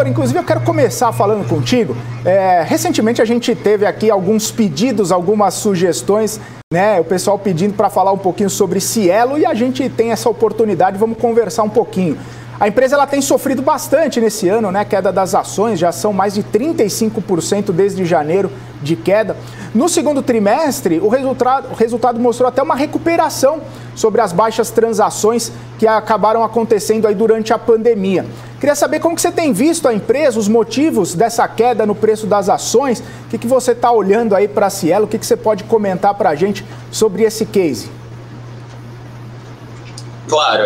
Vitor, inclusive eu quero começar falando contigo. Recentemente a gente teve aqui alguns pedidos, algumas sugestões, né? O pessoal pedindo para falar um pouquinho sobre Cielo e a gente tem essa oportunidade, vamos conversar um pouquinho. A empresa ela tem sofrido bastante nesse ano, né? Queda das ações, já são mais de 35% desde janeiro de queda. No segundo trimestre, o resultado mostrou até uma recuperação sobre as baixas transações que acabaram acontecendo aí durante a pandemia. Queria saber como que você tem visto a empresa, os motivos dessa queda no preço das ações, o que você está olhando aí para a Cielo, o que você pode comentar para a gente sobre esse case? Claro,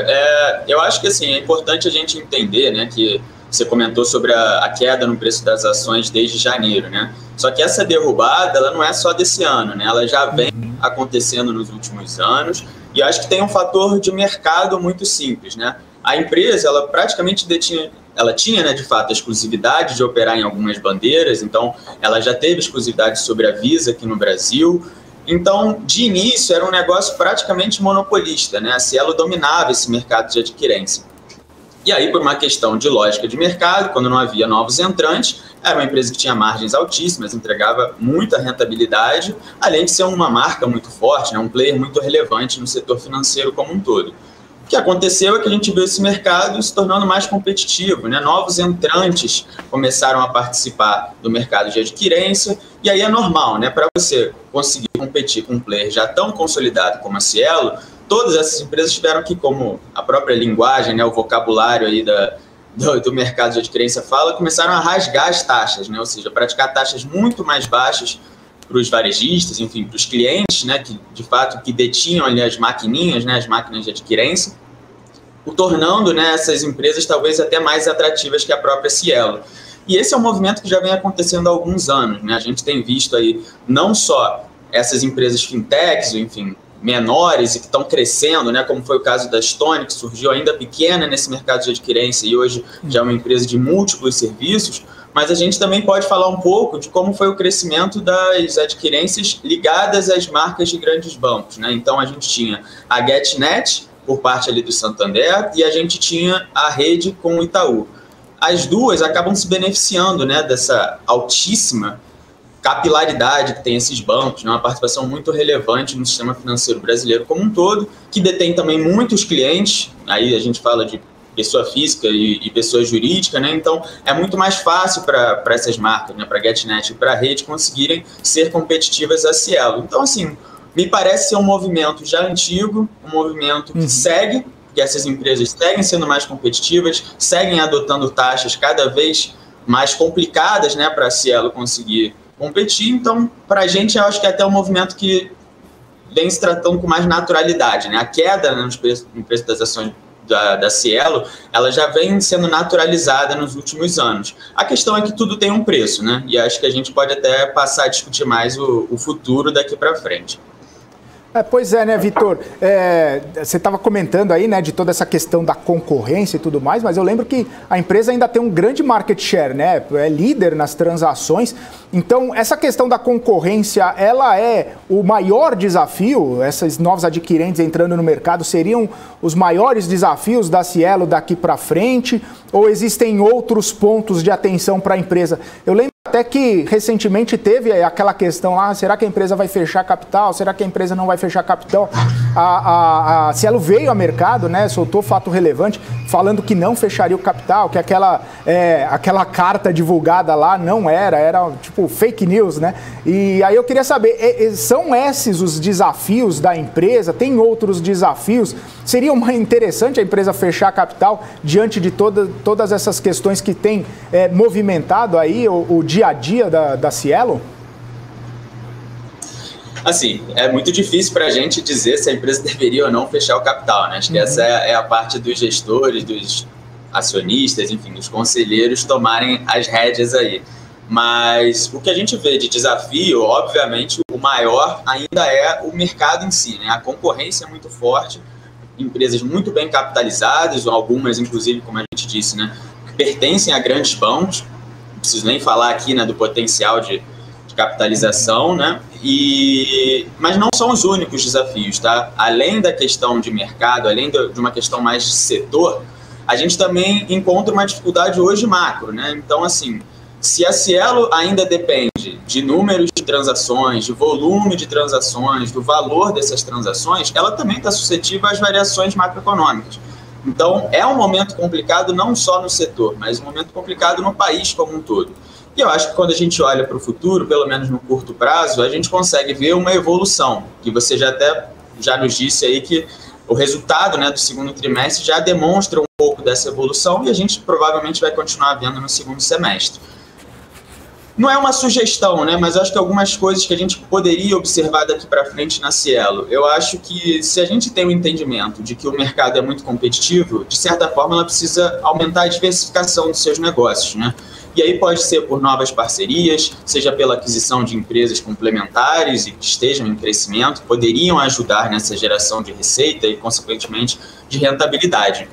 eu acho que assim, é importante a gente entender, né, que você comentou sobre a queda no preço das ações desde janeiro, né? Só que essa derrubada, ela não é só desse ano, né? Ela já vem acontecendo nos últimos anos e eu acho que tem um fator de mercado muito simples, né? A empresa, ela praticamente tinha, né, de fato, a exclusividade de operar em algumas bandeiras, então ela já teve exclusividade sobre a Visa aqui no Brasil. Então, de início, era um negócio praticamente monopolista, né? A Cielo dominava esse mercado de adquirência. E aí, por uma questão de lógica de mercado, quando não havia novos entrantes, era uma empresa que tinha margens altíssimas, entregava muita rentabilidade, além de ser uma marca muito forte, né? Um player muito relevante no setor financeiro como um todo. O que aconteceu é que a gente viu esse mercado se tornando mais competitivo, né? Novos entrantes começaram a participar do mercado de adquirência, e aí é normal, né? Para você conseguir competir com um player já tão consolidado como a Cielo, todas essas empresas tiveram que, como a própria linguagem, né, o vocabulário aí do mercado de adquirência fala, começaram a rasgar as taxas, né? Ou seja, praticar taxas muito mais baixas para os varejistas, enfim, para os clientes, né, que de fato que detinham ali as maquininhas, né, as máquinas de adquirência, o tornando, né, essas empresas talvez até mais atrativas que a própria Cielo. E esse é um movimento que já vem acontecendo há alguns anos, né? A gente tem visto aí não só essas empresas fintechs, enfim, menores e que estão crescendo, né, como foi o caso da Stone, que surgiu ainda pequena nesse mercado de adquirência e hoje já é uma empresa de múltiplos serviços, mas a gente também pode falar um pouco de como foi o crescimento das adquirências ligadas às marcas de grandes bancos, né? Então a gente tinha a GetNet, por parte ali do Santander, e a gente tinha a rede com o Itaú. As duas acabam se beneficiando, né, dessa altíssima capilaridade que tem esses bancos, né, uma participação muito relevante no sistema financeiro brasileiro como um todo, que detém também muitos clientes, aí a gente fala de pessoa física e pessoa jurídica, né? Então é muito mais fácil para essas marcas, né, para a GetNet e para a rede conseguirem ser competitivas a Cielo. Então, assim, me parece ser um movimento já antigo, um movimento que segue, que essas empresas seguem sendo mais competitivas, seguem adotando taxas cada vez mais complicadas, né, para a Cielo conseguir competir. Então, para a gente, eu acho que é até um movimento que vem se tratando com mais naturalidade, né? A queda no preço das ações da Cielo, ela já vem sendo naturalizada nos últimos anos. A questão é que tudo tem um preço, né? E acho que a gente pode até passar a discutir mais o futuro daqui para frente. Pois é, né, Vitor? Você estava comentando aí, né, de toda essa questão da concorrência e tudo mais, mas eu lembro que a empresa ainda tem um grande market share, né? É líder nas transações. Então, essa questão da concorrência, ela é o maior desafio? Essas novas adquirentes entrando no mercado seriam os maiores desafios da Cielo daqui para frente? Ou existem outros pontos de atenção para a empresa? Eu lembro até que recentemente teve aquela questão lá, será que a empresa vai fechar capital? Será que a empresa não vai fechar capital? A Cielo veio ao mercado, né, soltou fato relevante, falando que não fecharia o capital, que aquela carta divulgada lá não era tipo fake news, né? E aí eu queria saber, são esses os desafios da empresa? Tem outros desafios? Seria interessante a empresa fechar capital diante de todas essas questões que tem movimentado aí o dia a dia da Cielo? Assim, é muito difícil para a gente dizer se a empresa deveria ou não fechar o capital, né? Acho que essa é a parte dos gestores, dos acionistas, enfim, dos conselheiros tomarem as rédeas aí. Mas o que a gente vê de desafio, obviamente, o maior ainda é o mercado em si, né? A concorrência é muito forte, empresas muito bem capitalizadas, algumas, inclusive, como a gente disse, né, pertencem a grandes bancos. Não preciso nem falar aqui, né, do potencial de capitalização, né? Mas não são os únicos desafios, tá? Além da questão de mercado, além de uma questão mais de setor, a gente também encontra uma dificuldade hoje macro, né? Então, assim, se a Cielo ainda depende de números de transações, de volume de transações, do valor dessas transações, ela também está suscetível às variações macroeconômicas. Então, é um momento complicado não só no setor, mas um momento complicado no país como um todo. E eu acho que quando a gente olha para o futuro, pelo menos no curto prazo, a gente consegue ver uma evolução, que você já nos disse aí que o resultado, né, do segundo trimestre já demonstra um pouco dessa evolução e a gente provavelmente vai continuar vendo no segundo semestre. Não é uma sugestão, né, mas acho que algumas coisas que a gente poderia observar daqui para frente na Cielo. Eu acho que se a gente tem o entendimento de que o mercado é muito competitivo, de certa forma ela precisa aumentar a diversificação dos seus negócios, né? E aí pode ser por novas parcerias, seja pela aquisição de empresas complementares e que estejam em crescimento, poderiam ajudar nessa geração de receita e, consequentemente, de rentabilidade.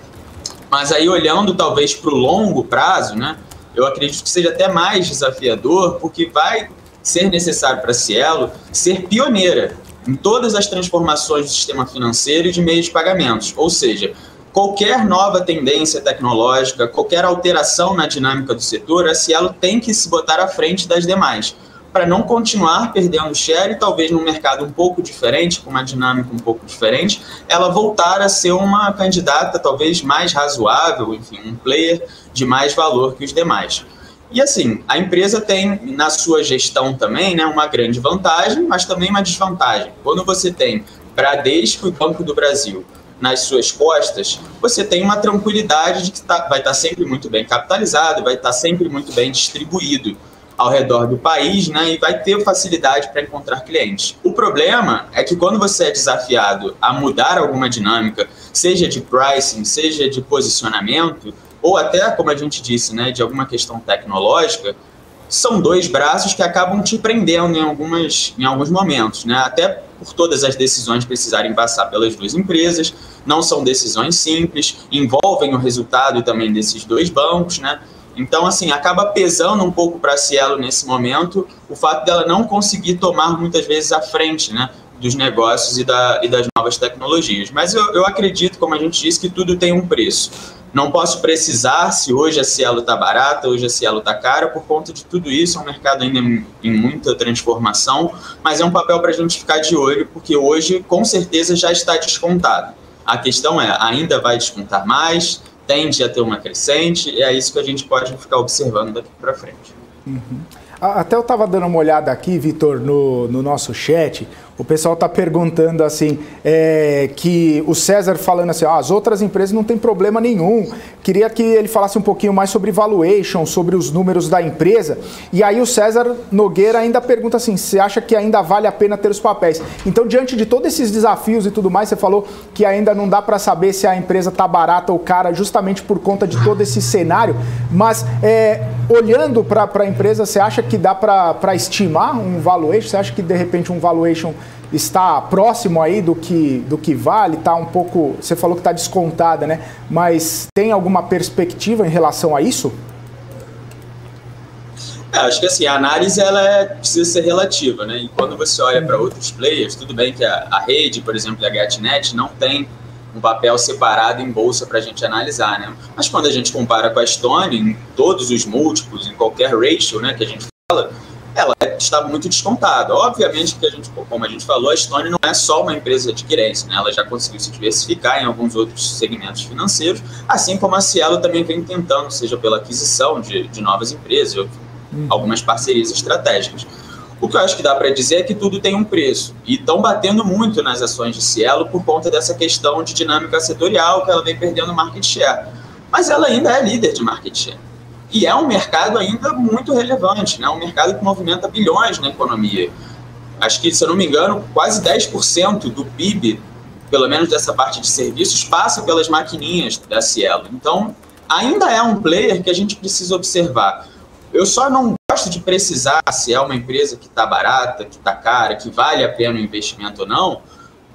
Mas aí, olhando talvez para o longo prazo, né, eu acredito que seja até mais desafiador, porque vai ser necessário para a Cielo ser pioneira em todas as transformações do sistema financeiro e de meios de pagamentos. Ou seja, qualquer nova tendência tecnológica, qualquer alteração na dinâmica do setor, a Cielo tem que se botar à frente das demais, para não continuar perdendo share e talvez num mercado um pouco diferente, com uma dinâmica um pouco diferente, ela voltar a ser uma candidata talvez mais razoável, enfim, um player de mais valor que os demais. E assim, a empresa tem na sua gestão também, né, uma grande vantagem, mas também uma desvantagem. Quando você tem Bradesco e Banco do Brasil nas suas costas, você tem uma tranquilidade de que vai estar sempre muito bem capitalizado, vai estar sempre muito bem distribuído ao redor do país, né, e vai ter facilidade para encontrar clientes. O problema é que quando você é desafiado a mudar alguma dinâmica, seja de pricing, seja de posicionamento, ou até, como a gente disse, né, de alguma questão tecnológica, são dois braços que acabam te prendendo em alguns momentos, né? Até por todas as decisões precisarem passar pelas duas empresas, não são decisões simples, envolvem o resultado também desses dois bancos, né? Então, assim, acaba pesando um pouco para a Cielo nesse momento o fato dela não conseguir tomar muitas vezes à frente, né, dos negócios e das novas tecnologias. Mas eu acredito, como a gente disse, que tudo tem um preço. Não posso precisar se hoje a Cielo está barata, hoje a Cielo está cara, por conta de tudo isso. É um mercado ainda em muita transformação, mas é um papel para a gente ficar de olho, porque hoje, com certeza, já está descontado. A questão é, ainda vai descontar mais, tende a ter uma crescente, e é isso que a gente pode ficar observando daqui para frente. Uhum. Até eu estava dando uma olhada aqui, Vitor, no nosso chat. O pessoal está perguntando assim, que o César falando assim, as outras empresas não tem problema nenhum. Queria que ele falasse um pouquinho mais sobre valuation, sobre os números da empresa. E aí o César Nogueira ainda pergunta assim, você acha que ainda vale a pena ter os papéis? Então, diante de todos esses desafios e tudo mais, você falou que ainda não dá para saber se a empresa está barata ou cara, justamente por conta de todo esse cenário. Mas, olhando para a empresa, você acha que dá para estimar um valuation? Você acha que, de repente, um valuation está próximo aí do que vale? Está um pouco... Você falou que está descontada, né? Mas tem alguma perspectiva em relação a isso? Acho que assim, a análise ela precisa ser relativa, né? E quando você olha para outros players, tudo bem que a rede, por exemplo, a GetNet, não tem um papel separado em bolsa para a gente analisar, né? Mas quando a gente compara com a Stone, em todos os múltiplos, em qualquer ratio, né, que a gente fala, ela está muito descontada. Obviamente que como a gente falou, a Stone não é só uma empresa de adquirência, né? Ela já conseguiu se diversificar em alguns outros segmentos financeiros, assim como a Cielo também vem tentando, seja pela aquisição de novas empresas, ou algumas parcerias estratégicas. O que eu acho que dá para dizer é que tudo tem um preço, e estão batendo muito nas ações de Cielo por conta dessa questão de dinâmica setorial, que ela vem perdendo market share. Mas ela ainda é líder de market share. E é um mercado ainda muito relevante, né? Um mercado que movimenta bilhões na economia. Acho que, se eu não me engano, quase 10% do PIB, pelo menos dessa parte de serviços, passa pelas maquininhas da Cielo. Então, ainda é um player que a gente precisa observar. Eu só não gosto de precisar se é uma empresa que está barata, que está cara, que vale a pena o investimento ou não,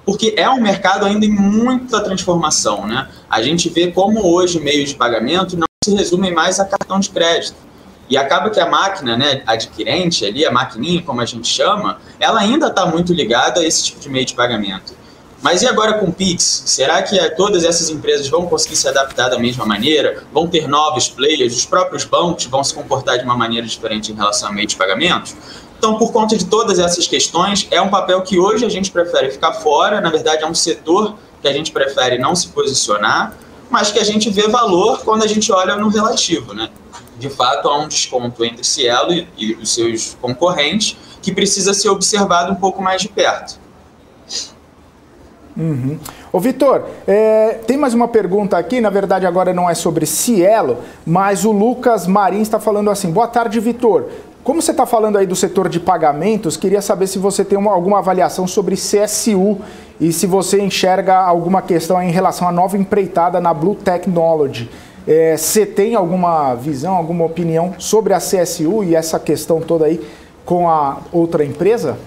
porque é um mercado ainda em muita transformação, né? A gente vê como hoje meios de pagamento não se resumem mais a cartão de crédito. E acaba que a máquina, né, adquirente ali, a maquininha, como a gente chama, ela ainda está muito ligada a esse tipo de meio de pagamento. Mas e agora com o Pix? Será que todas essas empresas vão conseguir se adaptar da mesma maneira? Vão ter novos players? Os próprios bancos vão se comportar de uma maneira diferente em relação ao meio de pagamentos? Então, por conta de todas essas questões, é um papel que hoje a gente prefere ficar fora. Na verdade, é um setor que a gente prefere não se posicionar, mas que a gente vê valor quando a gente olha no relativo, né? De fato, há um desconto entre Cielo e os seus concorrentes que precisa ser observado um pouco mais de perto. Uhum. Ô Vitor, tem mais uma pergunta aqui, na verdade agora não é sobre Cielo, mas o Lucas Marins está falando assim: boa tarde, Vitor. Como você está falando aí do setor de pagamentos, queria saber se você tem alguma avaliação sobre CSU e se você enxerga alguma questão aí em relação à nova empreitada na Blue Technology. Você tem alguma visão, alguma opinião sobre a CSU e essa questão toda aí com a outra empresa?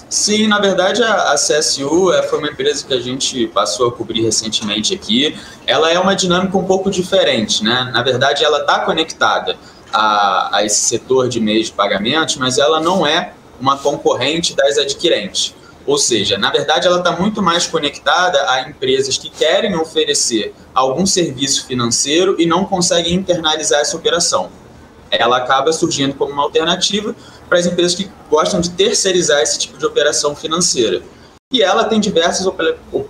Sim, na verdade a CSU foi uma empresa que a gente passou a cobrir recentemente aqui. Ela é uma dinâmica um pouco diferente, né? Na verdade ela está conectada a esse setor de meios de pagamentos, mas ela não é uma concorrente das adquirentes. Ou seja, na verdade ela está muito mais conectada a empresas que querem oferecer algum serviço financeiro e não conseguem internalizar essa operação. Ela acaba surgindo como uma alternativa para as empresas que gostam de terceirizar esse tipo de operação financeira. E ela tem diversas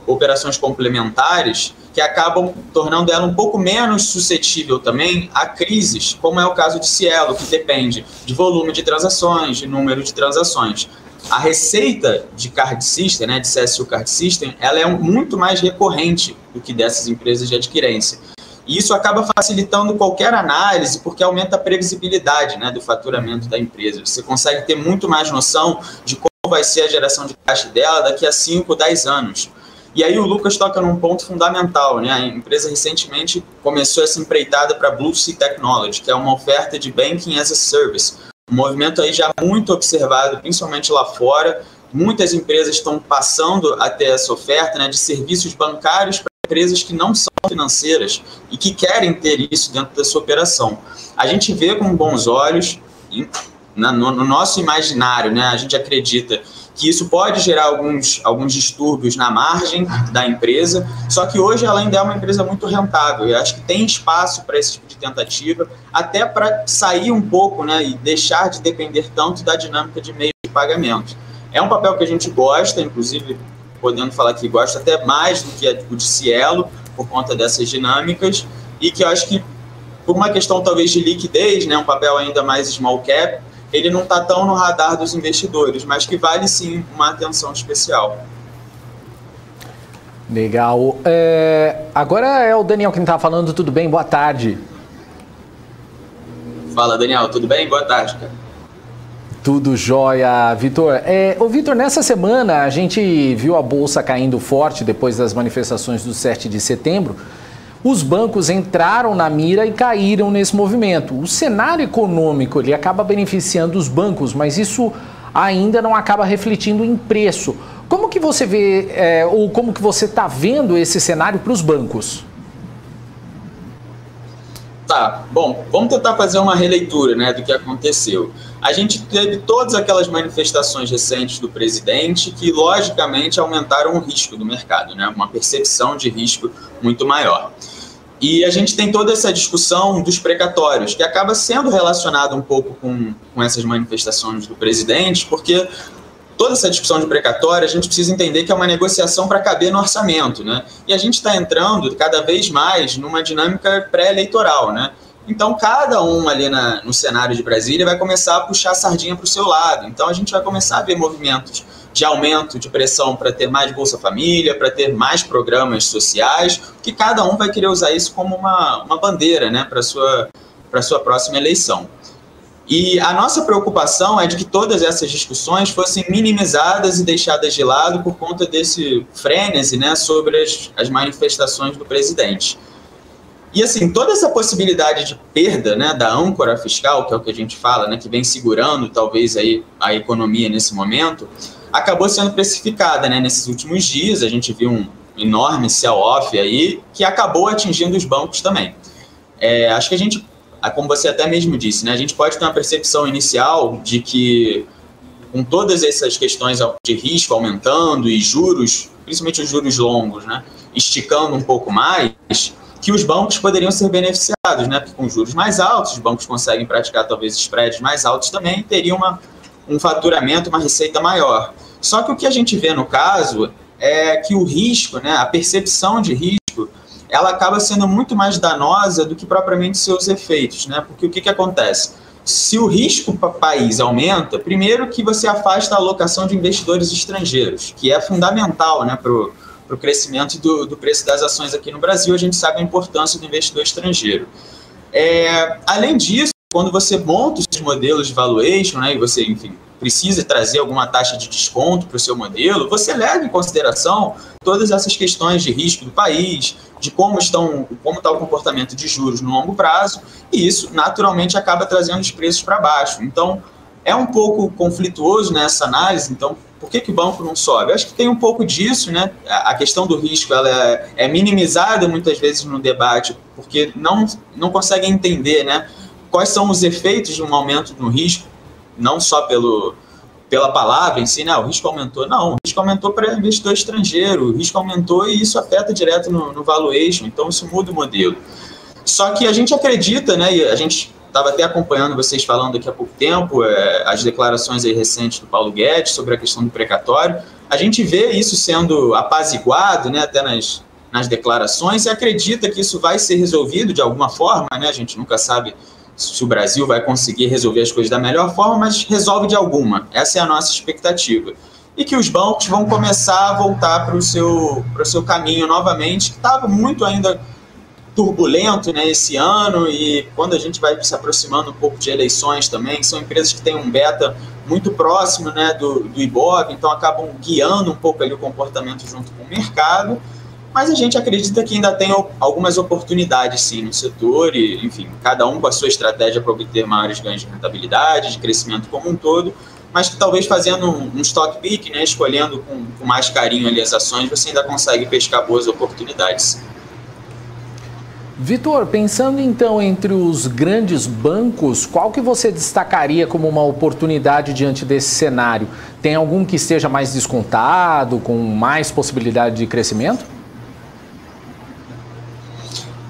operações complementares que acabam tornando ela um pouco menos suscetível também a crises, como é o caso de Cielo, que depende de volume de transações, de número de transações. A receita de Card System, né, de CSU Card System, ela é muito mais recorrente do que dessas empresas de adquirência. E isso acaba facilitando qualquer análise, porque aumenta a previsibilidade, né, do faturamento da empresa. Você consegue ter muito mais noção de como vai ser a geração de caixa dela daqui a 5, 10 anos. E aí o Lucas toca num ponto fundamental, né? A empresa recentemente começou essa empreitada para Blue Technology, que é uma oferta de Banking as a Service. Um movimento aí já muito observado, principalmente lá fora. Muitas empresas estão passando a ter essa oferta, né, de serviços bancários para empresas que não são financeiras e que querem ter isso dentro da sua operação. A gente vê com bons olhos, no nosso imaginário, né, a gente acredita que isso pode gerar alguns distúrbios na margem da empresa, só que hoje ela ainda é uma empresa muito rentável. Eu acho que tem espaço para esse tipo de tentativa, até para sair um pouco, né, e deixar de depender tanto da dinâmica de meio de pagamento. É um papel que a gente gosta, inclusive, podendo falar que gosta até mais do que o de Cielo, por conta dessas dinâmicas, e que eu acho que, por uma questão talvez de liquidez, né, um papel ainda mais small cap, ele não está tão no radar dos investidores, mas que vale sim uma atenção especial. Legal. Agora é o Daniel quem está falando. Tudo bem? Boa tarde. Fala, Daniel. Tudo bem? Boa tarde, cara. Tudo jóia, Vitor. Ô, Vitor, nessa semana a gente viu a Bolsa caindo forte depois das manifestações do 7 de setembro. Os bancos entraram na mira e caíram nesse movimento. O cenário econômico ele acaba beneficiando os bancos, mas isso ainda não acaba refletindo em preço. Como que você vê, ou como que você está vendo esse cenário para os bancos? Tá, bom, vamos tentar fazer uma releitura, né, do que aconteceu. A gente teve todas aquelas manifestações recentes do presidente que, logicamente, aumentaram o risco do mercado, né, uma percepção de risco muito maior. E a gente tem toda essa discussão dos precatórios, que acaba sendo relacionada um pouco com essas manifestações do presidente, porque toda essa discussão de precatório, a gente precisa entender que é uma negociação para caber no orçamento, né? E a gente está entrando cada vez mais numa dinâmica pré-eleitoral, né? Então, cada um ali no cenário de Brasília vai começar a puxar a sardinha para o seu lado. Então, a gente vai começar a ver movimentos de aumento de pressão para ter mais Bolsa Família, para ter mais programas sociais, que cada um vai querer usar isso como uma bandeira, né, para a sua próxima eleição. E a nossa preocupação é de que todas essas discussões fossem minimizadas e deixadas de lado por conta desse frenesi, né, sobre as manifestações do presidente. E assim, toda essa possibilidade de perda, né, da âncora fiscal, que é o que a gente fala, né, que vem segurando talvez aí a economia nesse momento, acabou sendo precificada, né, nesses últimos dias. A gente viu um enorme sell-off aí que acabou atingindo os bancos também. Acho que a gente, como você até mesmo disse, né, a gente pode ter uma percepção inicial de que com todas essas questões de risco aumentando e juros, principalmente os juros longos, né, esticando um pouco mais, que os bancos poderiam ser beneficiados, né, porque com juros mais altos, os bancos conseguem praticar talvez spreads mais altos também e teriam um faturamento, uma receita maior. Só que o que a gente vê no caso é que o risco, né, a percepção de risco, ela acaba sendo muito mais danosa do que propriamente seus efeitos, né? Porque o que acontece? Se o risco para o país aumenta, primeiro que você afasta a alocação de investidores estrangeiros, que é fundamental, né, para o crescimento do preço das ações aqui no Brasil. A gente sabe a importância do investidor estrangeiro. Além disso, quando você monta os seus modelos de valuation, né, e você, enfim, precisa trazer alguma taxa de desconto para o seu modelo, você leva em consideração todas essas questões de risco do país, de como está o comportamento de juros no longo prazo, e isso naturalmente acaba trazendo os preços para baixo. Então, é um pouco conflituoso nessa análise. Então, por que o banco não sobe? Eu acho que tem um pouco disso, né? A questão do risco ela é minimizada muitas vezes no debate, porque não conseguem entender, né, quais são os efeitos de um aumento no risco, não só pela palavra em si, né? O risco aumentou. Não, o risco aumentou para investidor estrangeiro, o risco aumentou e isso afeta direto no valuation, então isso muda o modelo. Só que a gente acredita, né, e a gente estava até acompanhando vocês falando aqui há pouco tempo, as declarações aí recentes do Paulo Guedes sobre a questão do precatório, a gente vê isso sendo apaziguado, né, até nas declarações, e acredita que isso vai ser resolvido de alguma forma, né? A gente nunca sabe se o Brasil vai conseguir resolver as coisas da melhor forma, mas resolve de alguma. Essa é a nossa expectativa. E que os bancos vão começar a voltar para o seu caminho novamente, que estava muito ainda turbulento, né, esse ano, e quando a gente vai se aproximando um pouco de eleições também, são empresas que têm um beta muito próximo, né, do Ibov, então acabam guiando um pouco ali o comportamento junto com o mercado. Mas a gente acredita que ainda tem algumas oportunidades, sim, no setor e, enfim, cada um com a sua estratégia para obter maiores ganhos de rentabilidade, de crescimento como um todo, mas que talvez fazendo um stock pick, né, escolhendo com mais carinho ali as ações, você ainda consegue pescar boas oportunidades. Vitor, pensando então entre os grandes bancos, qual que você destacaria como uma oportunidade diante desse cenário? Tem algum que esteja mais descontado, com mais possibilidade de crescimento?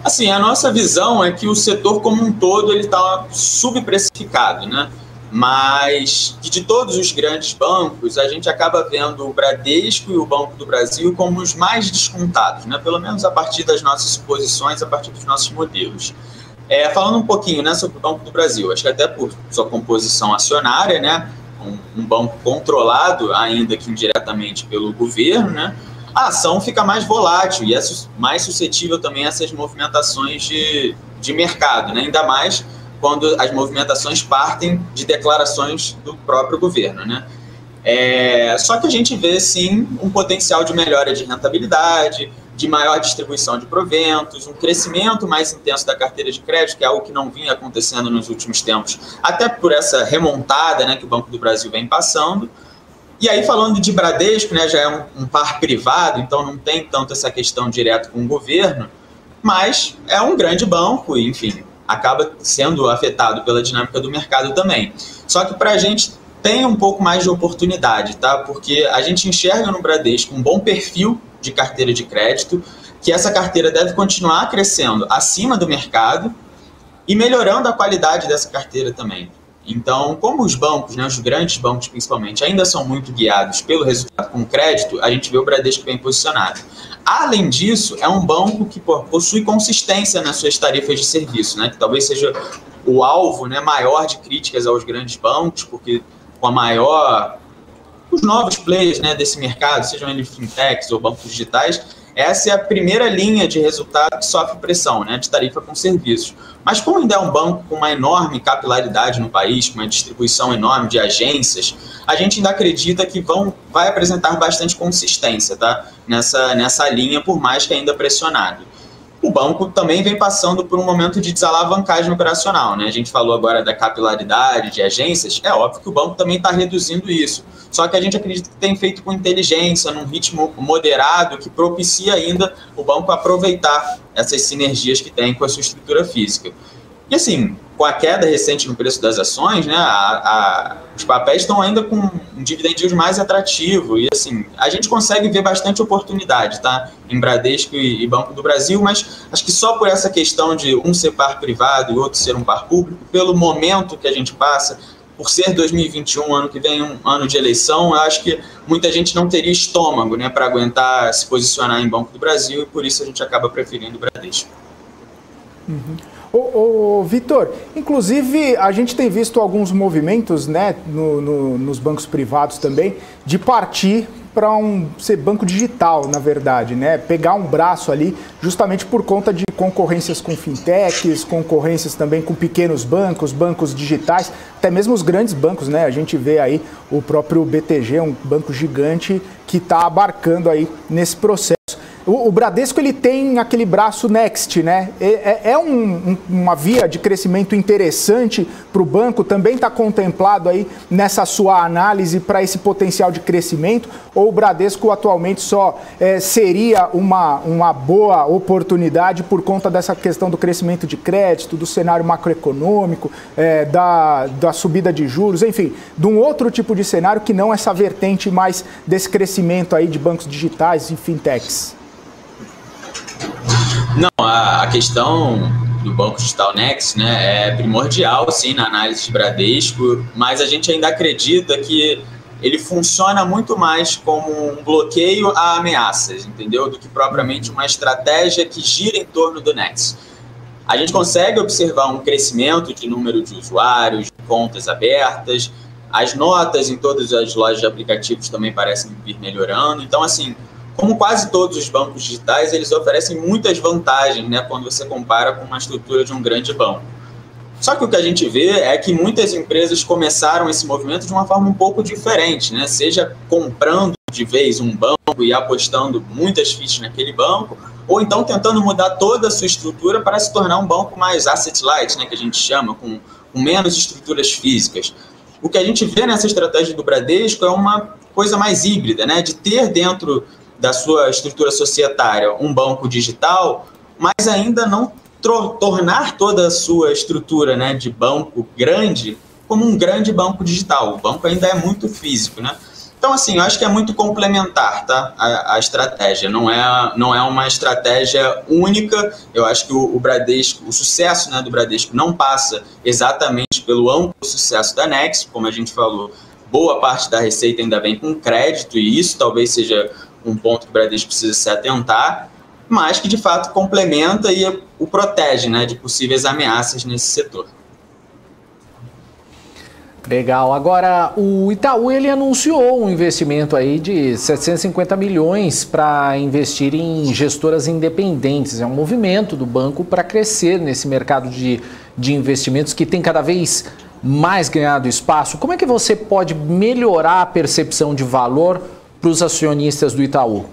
Assim, a nossa visão é que o setor como um todo ele está subprecificado, né? Mas de todos os grandes bancos, a gente acaba vendo o Bradesco e o Banco do Brasil como os mais descontados, né? Pelo menos a partir das nossas suposições, a partir dos nossos modelos. Falando um pouquinho, né, sobre o Banco do Brasil, acho que até por sua composição acionária, né, um banco controlado, ainda que indiretamente pelo governo, né, a ação fica mais volátil e é mais suscetível também a essas movimentações de mercado, né? Ainda mais quando as movimentações partem de declarações do próprio governo, né? Só que a gente vê, sim, um potencial de melhora de rentabilidade, de maior distribuição de proventos, um crescimento mais intenso da carteira de crédito, que é algo que não vinha acontecendo nos últimos tempos, até por essa remontada, né, que o Banco do Brasil vem passando. E aí, falando de Bradesco, né, já é um par privado, então não tem tanto essa questão direta com o governo, mas é um grande banco e, enfim, acaba sendo afetado pela dinâmica do mercado também. Só que para a gente tem um pouco mais de oportunidade, tá? Porque a gente enxerga no Bradesco um bom perfil de carteira de crédito, que essa carteira deve continuar crescendo acima do mercado e melhorando a qualidade dessa carteira também. Então, como os bancos, né, os grandes bancos principalmente, ainda são muito guiados pelo resultado com crédito, a gente vê o Bradesco bem posicionado. Além disso, é um banco que possui consistência nas suas tarifas de serviço, né, que talvez seja o alvo, né, maior de críticas aos grandes bancos, porque com os novos players, né, desse mercado, sejam eles fintechs ou bancos digitais, essa é a primeira linha de resultado que sofre pressão, né, de tarifa com serviços. Mas como ainda é um banco com uma enorme capilaridade no país, com uma distribuição enorme de agências, a gente ainda acredita que vai apresentar bastante consistência, tá, nessa linha, por mais que ainda pressionado. O banco também vem passando por um momento de desalavancagem operacional, né? A gente falou agora da capilaridade de agências, é óbvio que o banco também está reduzindo isso. Só que a gente acredita que tem feito com inteligência, num ritmo moderado, que propicia ainda o banco aproveitar essas sinergias que tem com a sua estrutura física. E assim, com a queda recente no preço das ações, né, os papéis estão ainda com um dividend yield mais atrativo e assim, a gente consegue ver bastante oportunidade, tá, em Bradesco e Banco do Brasil, mas acho que só por essa questão de um ser par privado e outro ser um par público, pelo momento que a gente passa, por ser 2021, ano que vem um ano de eleição, eu acho que muita gente não teria estômago, né, para aguentar se posicionar em Banco do Brasil e por isso a gente acaba preferindo o Bradesco. Vitor, inclusive a gente tem visto alguns movimentos, né, nos bancos privados também, de partir para ser banco digital, na verdade, né? Pegar um braço ali, justamente por conta de concorrências com fintechs, concorrências também com pequenos bancos, bancos digitais, até mesmo os grandes bancos, né? A gente vê aí o próprio BTG, um banco gigante que está abarcando aí nesse processo. O Bradesco, ele tem aquele braço Next, né? Uma via de crescimento interessante para o banco, também está contemplado aí nessa sua análise para esse potencial de crescimento, ou o Bradesco atualmente só seria uma boa oportunidade por conta dessa questão do crescimento de crédito, do cenário macroeconômico, da subida de juros, enfim, de um outro tipo de cenário que não essa vertente mais desse crescimento aí de bancos digitais e fintechs? Não, a questão do Banco Digital Next, né, é primordial, sim, na análise de Bradesco, mas a gente ainda acredita que ele funciona muito mais como um bloqueio a ameaças, entendeu? Do que propriamente uma estratégia que gira em torno do Next. A gente consegue observar um crescimento de número de usuários, de contas abertas, as notas em todas as lojas de aplicativos também parecem vir melhorando, então, assim, como quase todos os bancos digitais, eles oferecem muitas vantagens, né, quando você compara com uma estrutura de um grande banco. Só que o que a gente vê é que muitas empresas começaram esse movimento de uma forma um pouco diferente, né? Seja comprando de vez um banco e apostando muitas fichas naquele banco, ou então tentando mudar toda a sua estrutura para se tornar um banco mais asset light, né, que a gente chama, com menos estruturas físicas. O que a gente vê nessa estratégia do Bradesco é uma coisa mais híbrida, né, de ter dentro da sua estrutura societária um banco digital, mas ainda não tornar toda a sua estrutura, né, de banco grande como um grande banco digital. O banco ainda é muito físico, né? Então, assim, eu acho que é muito complementar, tá? A estratégia. Não é uma estratégia única. Eu acho que o Bradesco, o sucesso, né, do Bradesco não passa exatamente pelo amplo sucesso da Next, como a gente falou, boa parte da receita ainda vem com crédito, e isso talvez seja um ponto que o Bradesco precisa se atentar, mas que de fato complementa e o protege, né, de possíveis ameaças nesse setor. Legal. Agora, o Itaú, ele anunciou um investimento aí de 750 milhões para investir em gestoras independentes. É um movimento do banco para crescer nesse mercado de investimentos que tem cada vez mais ganhado espaço. Como é que você pode melhorar a percepção de valor para os acionistas do Itaú?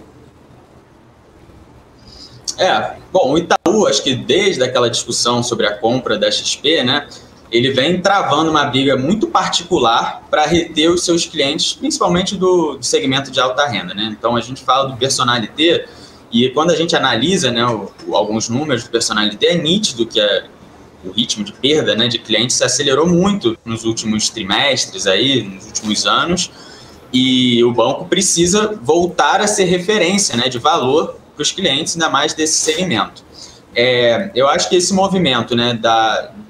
Bom, o Itaú, acho que desde aquela discussão sobre a compra da XP, né, ele vem travando uma briga muito particular para reter os seus clientes, principalmente do segmento de alta renda, né? Então, a gente fala do Personnalité, e quando a gente analisa, né, alguns números do Personnalité, é nítido que o ritmo de perda, né, de clientes se acelerou muito nos últimos trimestres, aí, nos últimos anos, e o banco precisa voltar a ser referência, né, de valor para os clientes, ainda mais desse segmento. Eu acho que esse movimento, né,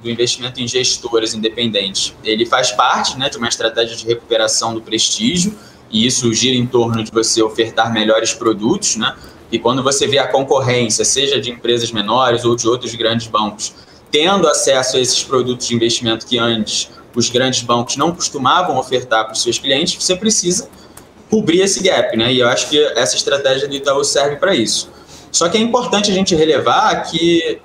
do investimento em gestoras independentes, ele faz parte, né, de uma estratégia de recuperação do prestígio, e isso gira em torno de você ofertar melhores produtos, né, e quando você vê a concorrência, seja de empresas menores ou de outros grandes bancos, tendo acesso a esses produtos de investimento que antes os grandes bancos não costumavam ofertar para os seus clientes, você precisa cobrir esse gap, né, e eu acho que essa estratégia do Itaú serve para isso. Só que é importante a gente relevar que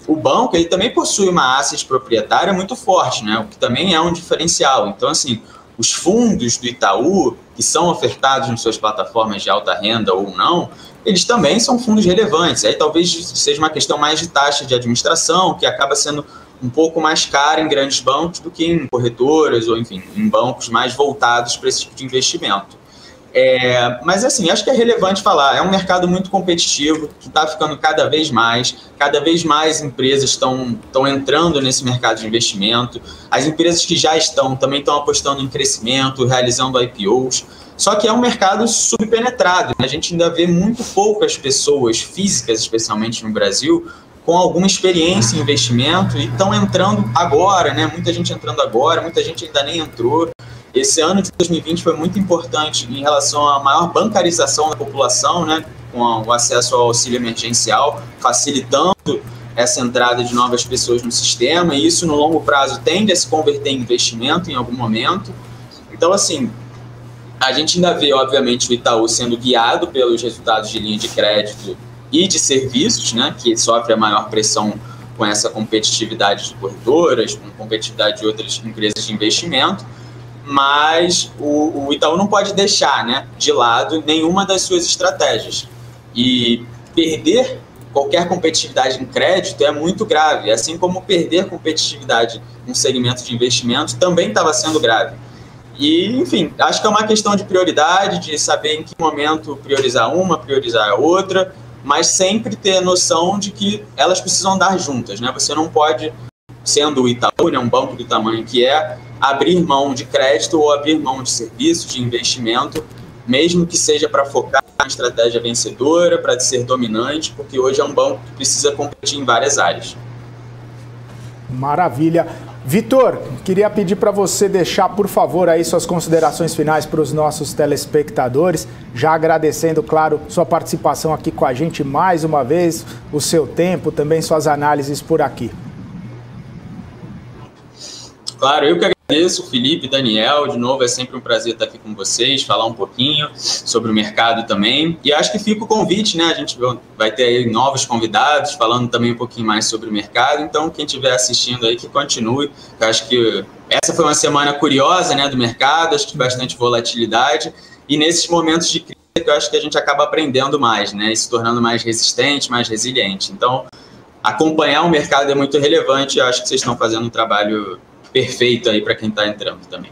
o banco, ele também possui uma asset proprietária muito forte, né? O que também é um diferencial. Então, assim, os fundos do Itaú, que são ofertados nas suas plataformas de alta renda ou não, eles também são fundos relevantes. Aí talvez seja uma questão mais de taxa de administração, que acaba sendo um pouco mais cara em grandes bancos do que em corretoras ou, enfim, em bancos mais voltados para esse tipo de investimento. Mas assim, acho que é relevante falar, é um mercado muito competitivo, que está ficando cada vez mais empresas estão entrando nesse mercado de investimento, as empresas que já estão também estão apostando em crescimento, realizando IPOs, só que é um mercado subpenetrado, né? A gente ainda vê muito poucas pessoas físicas, especialmente no Brasil, com alguma experiência em investimento e estão entrando agora, né? Muita gente entrando agora, muita gente ainda nem entrou. Esse ano de 2020 foi muito importante em relação à maior bancarização da população, né, com o acesso ao auxílio emergencial, facilitando essa entrada de novas pessoas no sistema, e isso no longo prazo tende a se converter em investimento em algum momento. Então, assim, a gente ainda vê, obviamente, o Itaú sendo guiado pelos resultados de linha de crédito e de serviços, né, que sofre a maior pressão com essa competitividade de corretoras, com competitividade de outras empresas de investimento, mas o Itaú não pode deixar, né, de lado nenhuma das suas estratégias. E perder qualquer competitividade em crédito é muito grave, assim como perder competitividade no segmento de investimento também estava sendo grave. E, enfim, acho que é uma questão de prioridade, de saber em que momento priorizar uma, priorizar a outra, mas sempre ter a noção de que elas precisam andar juntas, né? Você não pode, sendo o Itaú, né, um banco do tamanho que é, abrir mão de crédito ou abrir mão de serviços, de investimento, mesmo que seja para focar na estratégia vencedora, para ser dominante, porque hoje é um banco que precisa competir em várias áreas. Maravilha. Vitor, queria pedir para você deixar, por favor, aí suas considerações finais para os nossos telespectadores, já agradecendo, claro, sua participação aqui com a gente mais uma vez, o seu tempo, também suas análises por aqui. Claro, eu que agradeço, Felipe, Daniel, de novo é sempre um prazer estar aqui com vocês, falar um pouquinho sobre o mercado também, e acho que fica o convite, né, a gente vai ter aí novos convidados, falando também um pouquinho mais sobre o mercado, então quem estiver assistindo aí que continue, eu acho que essa foi uma semana curiosa, né, do mercado, acho que bastante volatilidade, e nesses momentos de crise eu acho que a gente acaba aprendendo mais, né, e se tornando mais resistente, mais resiliente, então acompanhar o mercado é muito relevante, eu acho que vocês estão fazendo um trabalho perfeito aí para quem está entrando também.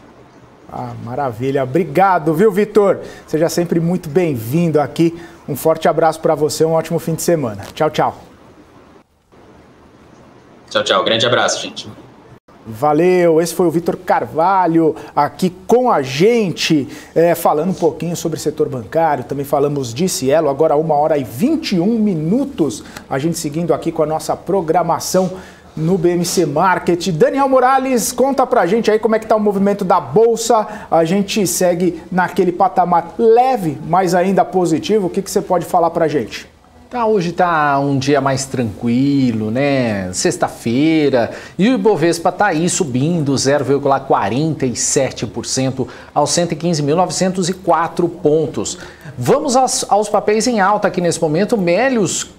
Ah, maravilha. Obrigado, viu, Vitor? Seja sempre muito bem-vindo aqui. Um forte abraço para você, um ótimo fim de semana. Tchau, tchau. Tchau, tchau. Grande abraço, gente. Valeu, esse foi o Vitor Carvalho aqui com a gente, falando um pouquinho sobre o setor bancário, também falamos de Cielo, agora 1h21, a gente seguindo aqui com a nossa programação no BMC Market. Daniel Morales, conta pra gente aí como é que tá o movimento da Bolsa, a gente segue naquele patamar leve, mas ainda positivo, o que você pode falar pra gente? Hoje tá um dia mais tranquilo, né? Sexta-feira, e o Ibovespa tá aí subindo 0,47% aos 115.904 pontos. Vamos aos papéis em alta aqui nesse momento. Melius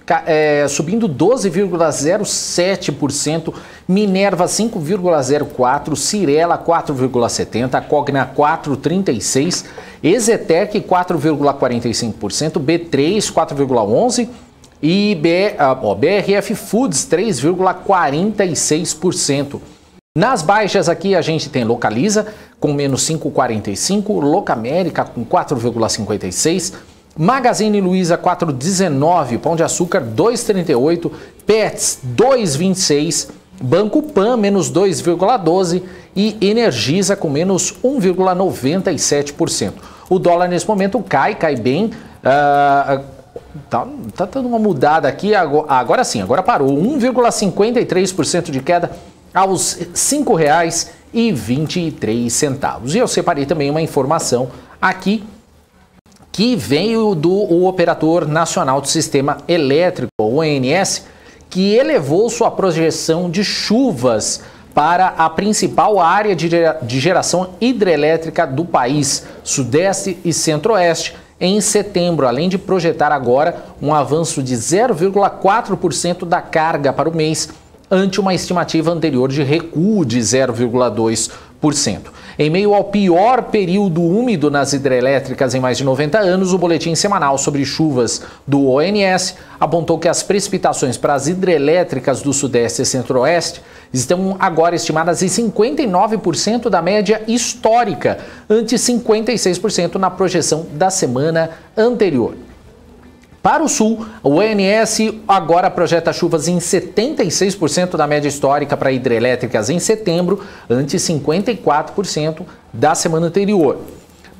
subindo 12,07%, Minerva 5,04%, Cyrela 4,70%, Cogna 4,36%, Ezetec 4,45%, B3 4,11%, e BRF Foods 3,46%. Nas baixas aqui a gente tem Localiza com menos 5,45%, Locamérica com 4,56%, Magazine Luiza 4,19%, Pão de Açúcar 2,38%, Pets 2,26%, Banco Pan menos 2,12% e Energisa com menos 1,97%. O dólar nesse momento cai bem. Tá dando uma mudada aqui, agora sim, agora parou, 1,53% de queda aos R$ 5,23. E eu separei também uma informação aqui que veio do Operador Nacional do Sistema Elétrico, o ONS, que elevou sua projeção de chuvas para a principal área de geração hidrelétrica do país, Sudeste e Centro-Oeste, em setembro, além de projetar agora um avanço de 0,4% da carga para o mês, ante uma estimativa anterior de recuo de 0,2%. Em meio ao pior período úmido nas hidrelétricas em mais de 90 anos, o boletim semanal sobre chuvas do ONS apontou que as precipitações para as hidrelétricas do Sudeste e Centro-Oeste estão agora estimadas em 59% da média histórica, ante 56% na projeção da semana anterior. Para o sul, o ONS agora projeta chuvas em 76% da média histórica para hidrelétricas em setembro, ante 54% da semana anterior.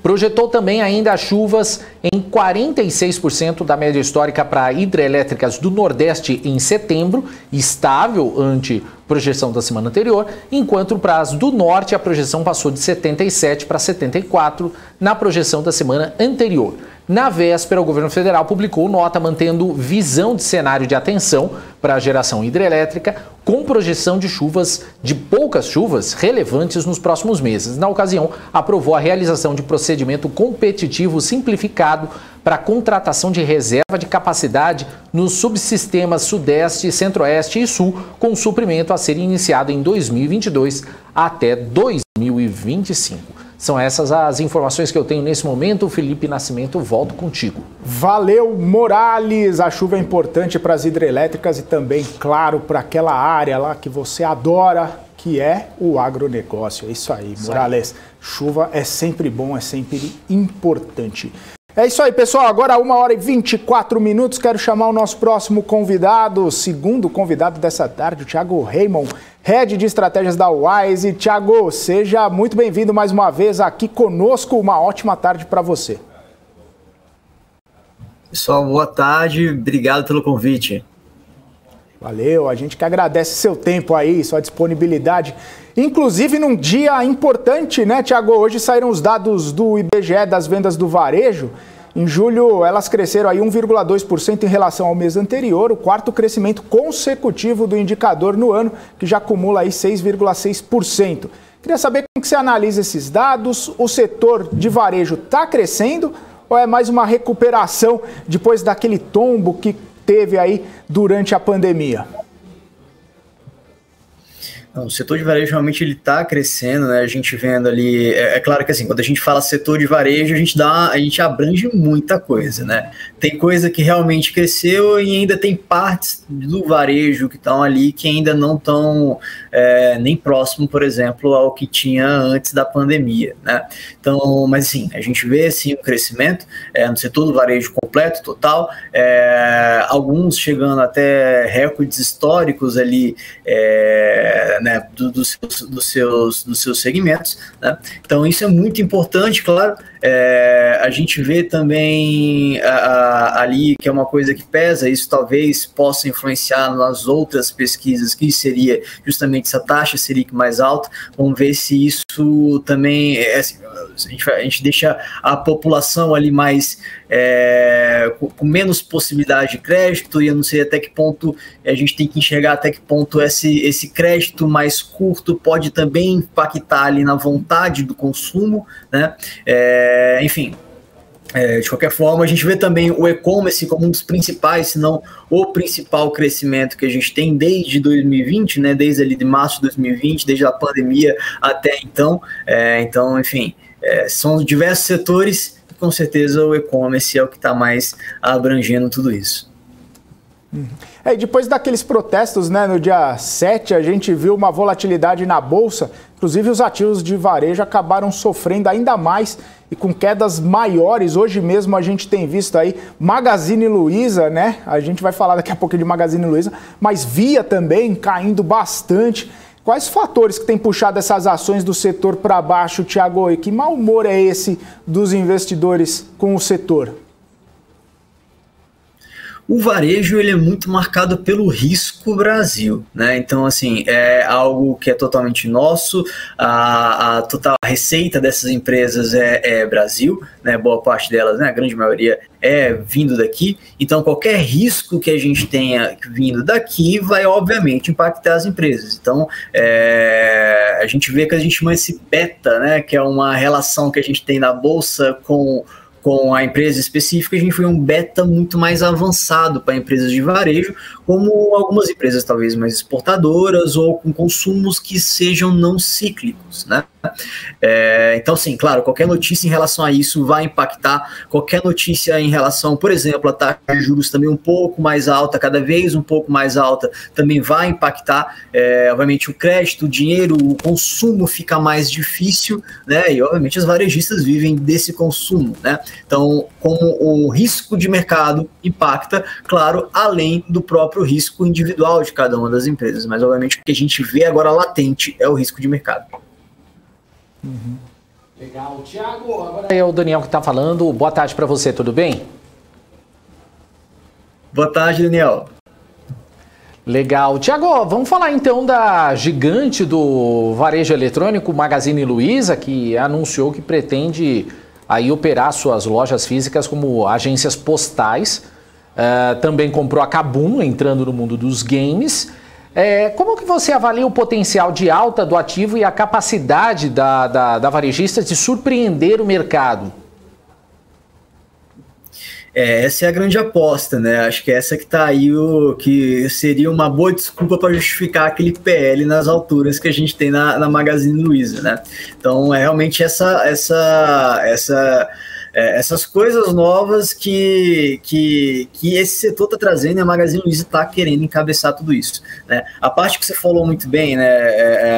Projetou também ainda chuvas em 46% da média histórica para hidrelétricas do Nordeste em setembro, estável ante projeção da semana anterior, enquanto para as do Norte a projeção passou de 77 para 74 na projeção da semana anterior. Na véspera, o governo federal publicou nota mantendo visão de cenário de atenção para a geração hidrelétrica, com projeção de poucas chuvas relevantes nos próximos meses. Na ocasião, aprovou a realização de procedimento competitivo simplificado para a contratação de reserva de capacidade nos subsistemas Sudeste, Centro-Oeste e Sul, com suprimento a ser iniciado em 2022 até 2025. São essas as informações que eu tenho nesse momento. Felipe Nascimento, volto contigo. Valeu, Morales! A chuva é importante para as hidrelétricas e também, claro, para aquela área lá que você adora, que é o agronegócio. É isso aí, Morales. Chuva é sempre bom, é sempre importante. É isso aí, pessoal. Agora 1h24. Quero chamar o nosso próximo convidado, segundo convidado dessa tarde, o Thiago Raymond, Head de Estratégias da Wise. Thiago, seja muito bem-vindo mais uma vez aqui conosco. Uma ótima tarde para você. Pessoal, boa tarde. Obrigado pelo convite. Valeu, a gente que agradece seu tempo aí, sua disponibilidade. Inclusive num dia importante, né, Thiago? Hoje saíram os dados do IBGE das vendas do varejo. Em julho, elas cresceram aí 1,2% em relação ao mês anterior, o quarto crescimento consecutivo do indicador no ano, que já acumula aí 6,6%. Queria saber como que você analisa esses dados. O setor de varejo está crescendo ou é mais uma recuperação depois daquele tombo que teve aí durante a pandemia? Não, o setor de varejo realmente ele está crescendo, né? A gente vendo ali, é claro que assim, quando a gente fala setor de varejo, a gente abrange muita coisa, né? Tem coisa que realmente cresceu e ainda tem partes do varejo que estão ali que ainda não estão nem próximo, por exemplo, ao que tinha antes da pandemia, né? Então, mas assim, a gente vê assim um crescimento no setor do varejo completo, total, alguns chegando até recordes históricos ali, né, dos seus segmentos, né? Então isso é muito importante, claro. A gente vê também ali que é uma coisa que pesa, isso talvez possa influenciar nas outras pesquisas, que seria justamente essa taxa Selic mais alta. Vamos ver se isso também, a gente deixa a população ali mais com menos possibilidade de crédito, e eu não sei até que ponto a gente tem que enxergar até que ponto esse crédito mais curto pode também impactar ali na vontade do consumo, né? Enfim, de qualquer forma, a gente vê também o e-commerce como um dos principais, se não o principal crescimento que a gente tem desde 2020, né? Desde ali de março de 2020, desde a pandemia até então. Então, enfim, são diversos setores e com certeza o e-commerce é o que está mais abrangendo tudo isso. E depois daqueles protestos, né, no dia 7, a gente viu uma volatilidade na Bolsa. Inclusive, os ativos de varejo acabaram sofrendo ainda mais e com quedas maiores. Hoje mesmo a gente tem visto aí Magazine Luiza, né? A gente vai falar daqui a pouco de Magazine Luiza, mas Via também caindo bastante. Quais fatores que têm puxado essas ações do setor para baixo, Thiago? E que mau humor é esse dos investidores com o setor? O varejo ele é muito marcado pelo risco Brasil, né? Então, assim, é algo que é totalmente nosso. A total receita dessas empresas é Brasil, né? Boa parte delas, né? A grande maioria é vindo daqui. Então, qualquer risco que a gente tenha vindo daqui vai, obviamente, impactar as empresas. Então, a gente vê que a gente chama esse beta, né? Que é uma relação que a gente tem na bolsa com a empresa específica. A gente foi um beta muito mais avançado para empresas de varejo, como algumas empresas talvez mais exportadoras ou com consumos que sejam não cíclicos, né? Então, sim, claro, qualquer notícia em relação a isso vai impactar, qualquer notícia em relação, por exemplo, a taxa de juros também um pouco mais alta, cada vez um pouco mais alta, também vai impactar, obviamente, o crédito, o dinheiro, o consumo fica mais difícil, né, e obviamente as varejistas vivem desse consumo, né, então, como o risco de mercado impacta, claro, além do próprio risco individual de cada uma das empresas, mas obviamente o que a gente vê agora latente é o risco de mercado. Uhum. Legal, Thiago, agora é o Daniel que está falando. Boa tarde para você, tudo bem? Boa tarde, Daniel. Legal. Thiago, vamos falar então da gigante do varejo eletrônico, Magazine Luiza, que anunciou que pretende aí operar suas lojas físicas como agências postais. Também comprou a Kabum, entrando no mundo dos games. Como que você avalia o potencial de alta do ativo e a capacidade da varejista de surpreender o mercado? Essa é a grande aposta, né? Acho que essa que está aí, que seria uma boa desculpa para justificar aquele PL nas alturas que a gente tem na Magazine Luiza, né? Então, realmente essas coisas novas que esse setor está trazendo, e a Magazine Luiza está querendo encabeçar tudo isso, né? A parte que você falou muito bem, né?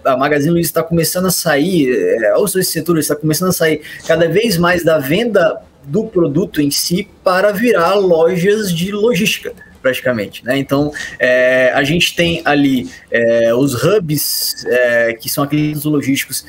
A Magazine Luiza está começando a sair, esse setor está começando a sair cada vez mais da venda do produto em si para virar lojas de logística, praticamente, né? Então, a gente tem ali os hubs, que são aqueles logísticos,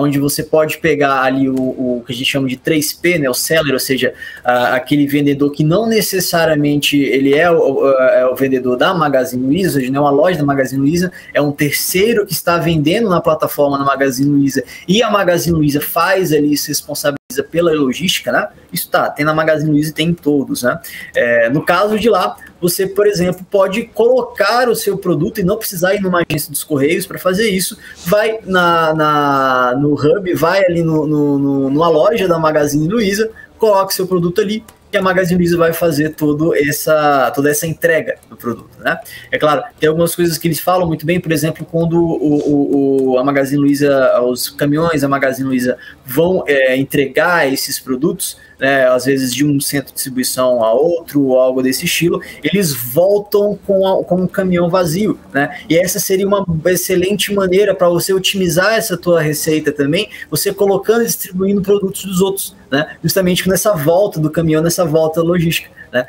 onde você pode pegar ali o que a gente chama de 3P, né? O seller, ou seja, aquele vendedor que não necessariamente ele é o vendedor da Magazine Luiza, não é uma loja da Magazine Luiza, é um terceiro que está vendendo na plataforma da Magazine Luiza, e a Magazine Luiza faz ali, se responsabiliza pela logística, né? Isso tem na Magazine Luiza e tem em todos, né? No caso de lá, você, por exemplo, pode colocar o seu produto e não precisar ir numa agência dos Correios para fazer isso. Vai no hub, vai ali numa loja da Magazine Luiza, coloca o seu produto ali e a Magazine Luiza vai fazer toda essa entrega do produto, né? É claro, tem algumas coisas que eles falam muito bem, por exemplo, quando a Magazine Luiza, os caminhões da Magazine Luiza vão entregar esses produtos, né, às vezes de um centro de distribuição a outro, ou algo desse estilo, eles voltam com um caminhão vazio, né? E essa seria uma excelente maneira para você otimizar essa tua receita também, você colocando e distribuindo produtos dos outros, né? Justamente nessa volta do caminhão, nessa volta logística, né?